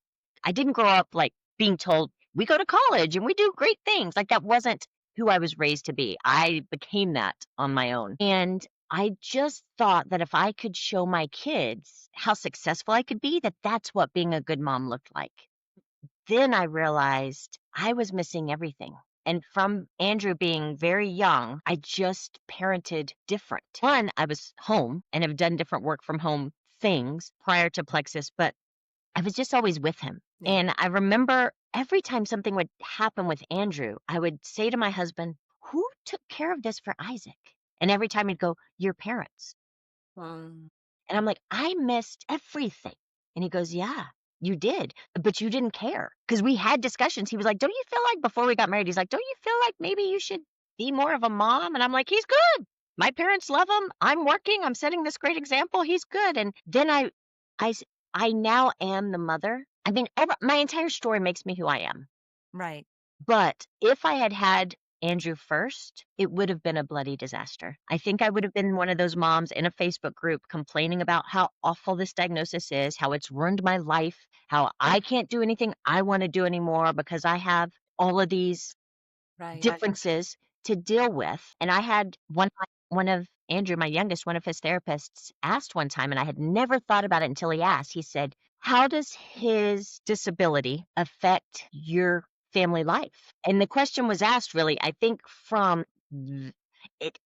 Speaker 2: I didn't grow up like being told, "We go to college and we do great things." Like, that wasn't who I was raised to be. I became that on my own. And I just thought that if I could show my kids how successful I could be, that that's what being a good mom looked like. Then I realized I was missing everything. And from Andrew being very young, I just parented different. One, I was home and have done different work from home things prior to Plexus, but I was just always with him.
Speaker 1: Yeah.
Speaker 2: And I remember every time something would happen with Andrew, I would say to my husband, "Who took care of this for Isaac?" And every time he'd go, "Your parents."
Speaker 3: Um,
Speaker 2: And I'm like, "I missed everything." And he goes, "Yeah, you did, but you didn't care." Because we had discussions. He was like, "Don't you feel like," before we got married, he's like, "Don't you feel like maybe you should be more of a mom?" And I'm like, "He's good. My parents love him. I'm working. I'm setting this great example. He's good." And then I, s- I now am the mother. I mean, my entire story makes me who I am.
Speaker 1: Right.
Speaker 2: But if I had had Andrew first, it would have been a bloody disaster. I think I would have been one of those moms in a Facebook group complaining about how awful this diagnosis is, how it's ruined my life, how I can't do anything I want to do anymore because I have all of these
Speaker 1: Right.
Speaker 2: differences to deal with. And I had one of Andrew, my youngest, one of his therapists asked one time, and I had never thought about it until he asked. He said, "How does his disability affect your family life?" And the question was asked really, I think, from it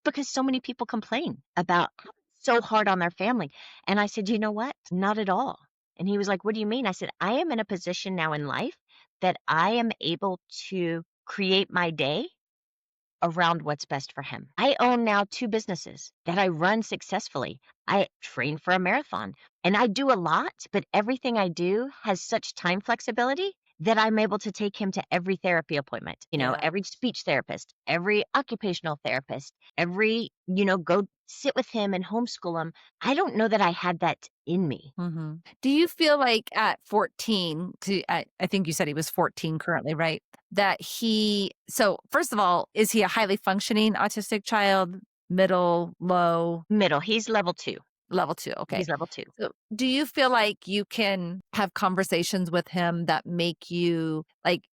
Speaker 2: because so many people complain about how it's so hard on their family. And I said, "You know what? Not at all." And he was like, "What do you mean?" I said, "I am in a position now in life that I am able to create my day around what's best for him. I own now 2 businesses that I run successfully. I train for a marathon and I do a lot, but everything I do has such time flexibility that I'm able to take him to every therapy appointment,
Speaker 1: Yeah.
Speaker 2: every speech therapist, every occupational therapist, go sit with him and homeschool him. I don't know that I had that in me.
Speaker 1: Do you feel like at 14, 'cause I think you said he was 14 currently, right? That so first of all, is he a highly functioning autistic child, middle, low,
Speaker 2: Middle, he's level 2.
Speaker 1: level 2? Okay.
Speaker 2: He's level 2.
Speaker 1: So do you feel like you can have conversations with him that make you like,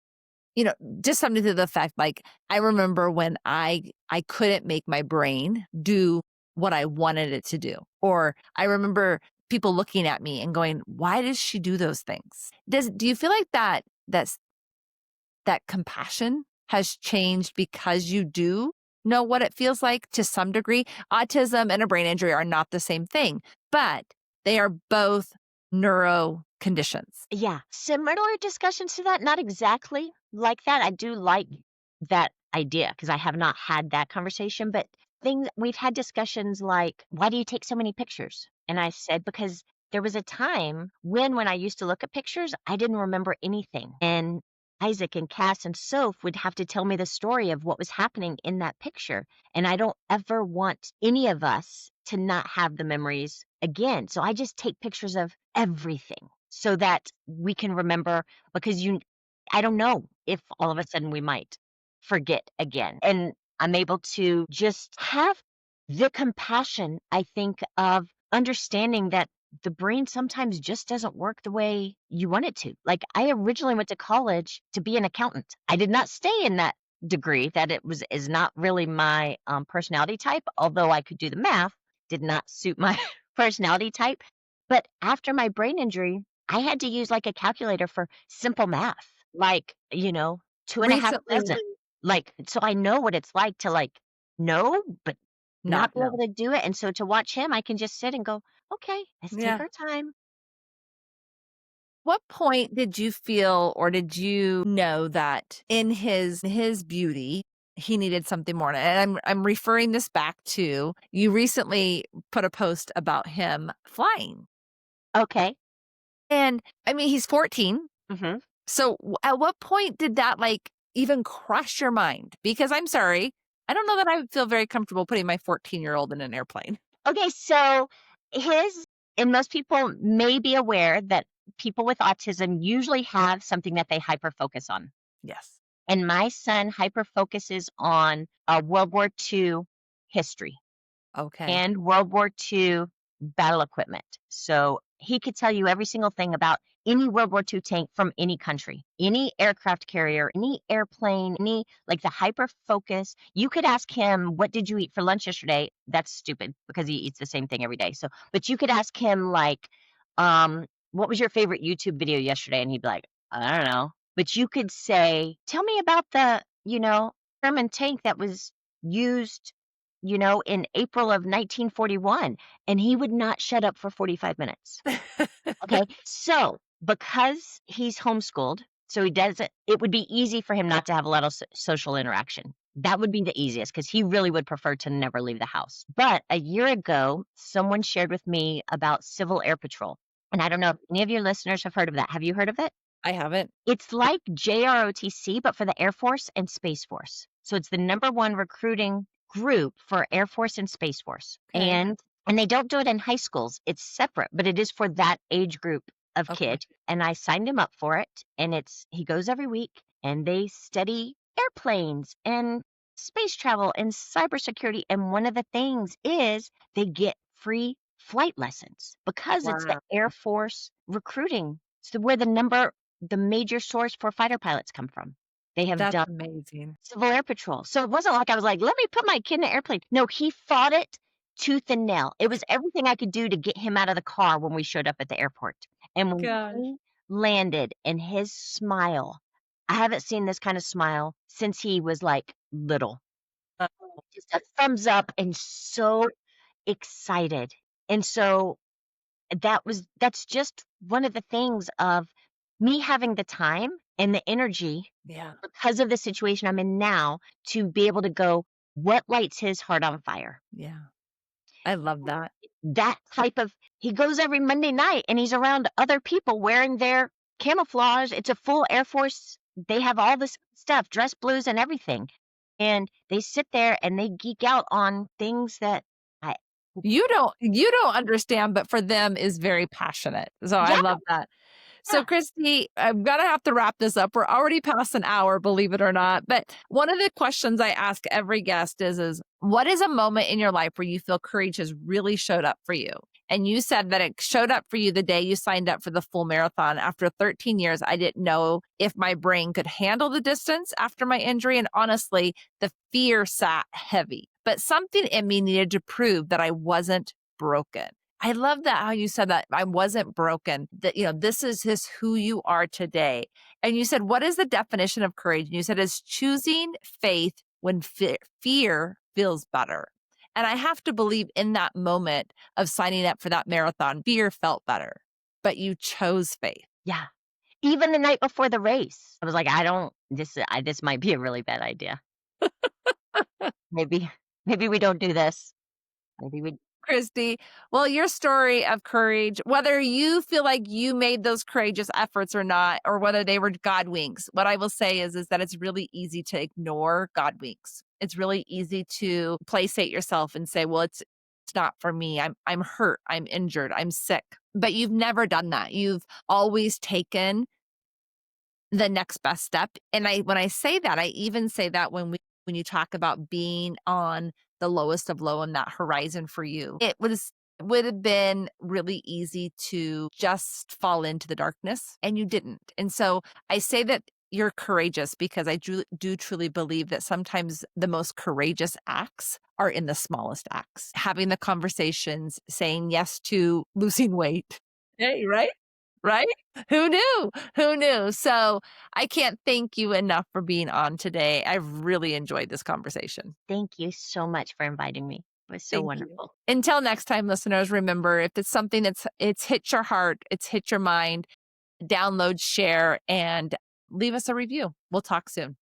Speaker 1: just something to the fact, like, I remember when I couldn't make my brain do what I wanted it to do, or I remember people looking at me and going, "Why does she do those things?" Do you feel like that compassion has changed because you do know what it feels like to some degree? Autism and a brain injury are not the same thing, but they are both neuro conditions.
Speaker 2: Yeah, similar discussions to that, not exactly like that. I do like that idea because I have not had that conversation, but things we've had discussions like, "Why do you take so many pictures?" And I said, "Because there was a time when I used to look at pictures, I didn't remember anything. And Isaac and Cass and Soph would have to tell me the story of what was happening in that picture. And I don't ever want any of us to not have the memories again. So I just take pictures of everything so that we can remember because I don't know if all of a sudden we might forget again." And I'm able to just have the compassion, I think, of understanding that the brain sometimes just doesn't work the way you want it to. Like, I originally went to college to be an accountant. I did not stay in that degree. That it was is not really my personality type, although I could do the math, did not suit my personality type. But after my brain injury, I had to use like a calculator for simple math, like, two and a half
Speaker 1: Recently,
Speaker 2: dozen. Like, so I know what it's like to like know, but
Speaker 1: not
Speaker 2: not be able
Speaker 1: no.
Speaker 2: to do it. And so to watch him, I can just sit and go, "Okay, let's take
Speaker 1: Yeah.
Speaker 2: our time."
Speaker 1: What point did you feel or did you know that in his beauty, he needed something more? And I'm referring this back to you recently put a post about him flying.
Speaker 2: Okay.
Speaker 1: And I mean, he's 14.
Speaker 2: Mhm.
Speaker 1: So at what point did that like even cross your mind? Because I'm sorry, I don't know that I would feel very comfortable putting my 14-year-old in an airplane.
Speaker 2: Okay, so his and most people may be aware that people with autism usually have something that they hyper focus on.
Speaker 1: Yes.
Speaker 2: And my son hyper focuses on World War II history
Speaker 1: Okay.
Speaker 2: and World War II battle equipment. So he could tell you every single thing about any World War II tank from any country, any aircraft carrier, any airplane, any like the hyper focus. You could ask him, "What did you eat for lunch yesterday?" That's stupid because he eats the same thing every day. So, but you could ask him like, "What was your favorite YouTube video yesterday?" And he'd be like, "I don't know." But you could say, "Tell me about the, German tank that was used in April of 1941, and he would not shut up for 45 minutes. Okay. So because he's homeschooled So he doesn't it would be easy for him not to have a lot of social interaction. That would be the easiest because he really would prefer to never leave the house. But a year ago, someone shared with me about Civil Air Patrol. And I don't know if any of your listeners have heard of that. Have you heard of it?
Speaker 1: I haven't.
Speaker 2: It's like JROTC, but for the Air Force and Space Force. So it's the number one recruiting group for Air Force and Space Force.
Speaker 1: Okay.
Speaker 2: And they don't do it in high schools. It's separate, but it is for that age group of
Speaker 1: Okay.
Speaker 2: kid. And I signed him up for it. And he goes every week and they study airplanes and space travel and cybersecurity. And one of the things is they get free flight lessons because it's the
Speaker 1: Wow.
Speaker 2: Air Force recruiting. So where the major source for fighter pilots come from. They have
Speaker 1: That's
Speaker 2: done
Speaker 1: amazing.
Speaker 2: Civil Air Patrol. So it wasn't like I was like, let me put my kid in an airplane. No, he fought it tooth and nail. It was everything I could do to get him out of the car when we showed up at the airport. And when
Speaker 1: Gosh.
Speaker 2: he landed and his smile, I haven't seen this kind of smile since he was like little. Just a thumbs up and so excited. And so that's just one of the things of me having the time and the energy
Speaker 1: Yeah.
Speaker 2: because of the situation I'm in now to be able to go, what lights his heart on fire?
Speaker 1: Yeah. I love that.
Speaker 2: That type of he goes every Monday night and he's around other people wearing their camouflage. It's a full Air Force. They have all this stuff, dress blues and everything. And they sit there and they geek out on things that I
Speaker 1: You don't understand, but for them is very passionate. So I
Speaker 2: yeah,
Speaker 1: love that. So,
Speaker 2: yeah.
Speaker 1: Kristy, I'm gonna have to wrap this up. We're already past an hour, believe it or not. But one of the questions I ask every guest is what is a moment in your life where you feel courage has really showed up for you? And you said that it showed up for you the day you signed up for the full marathon. After 13 years, I didn't know if my brain could handle the distance after my injury. And honestly, the fear sat heavy, but something in me needed to prove that I wasn't broken. I love that how you said that I wasn't broken, that, this is just who you are today. And you said, what is the definition of courage? And you said, it's choosing faith when fear feels better. And I have to believe in that moment of signing up for that marathon, fear felt better, but you chose faith.
Speaker 2: Yeah. Even the night before the race, I was like, I don't this might be a really bad idea. Maybe maybe we don't do this. Maybe we
Speaker 1: Kristy, well, your story of courage, whether you feel like you made those courageous efforts or not, or whether they were Godwinks, what I will say is that it's really easy to ignore Godwinks. It's really easy to placate yourself and say, well, it's not for me. I'm hurt. I'm injured. I'm sick. But you've never done that. You've always taken the next best step. And when I say that, I even say that when you talk about being on the lowest of low on that horizon for you, would have been really easy to just fall into the darkness, and you didn't. And so I say that you're courageous because I do truly believe that sometimes the most courageous acts are in the smallest acts. Having the conversations, saying yes to losing weight. Hey, right? Right? Who knew? Who knew? So I can't thank you enough for being on today. I've really enjoyed this conversation.
Speaker 2: thank you so much for inviting me. It was so
Speaker 1: Thank you.
Speaker 2: wonderful.
Speaker 1: Until next time, listeners, remember if it's something it's hit your heart, it's hit your mind, download, share, and leave us a review. We'll talk soon.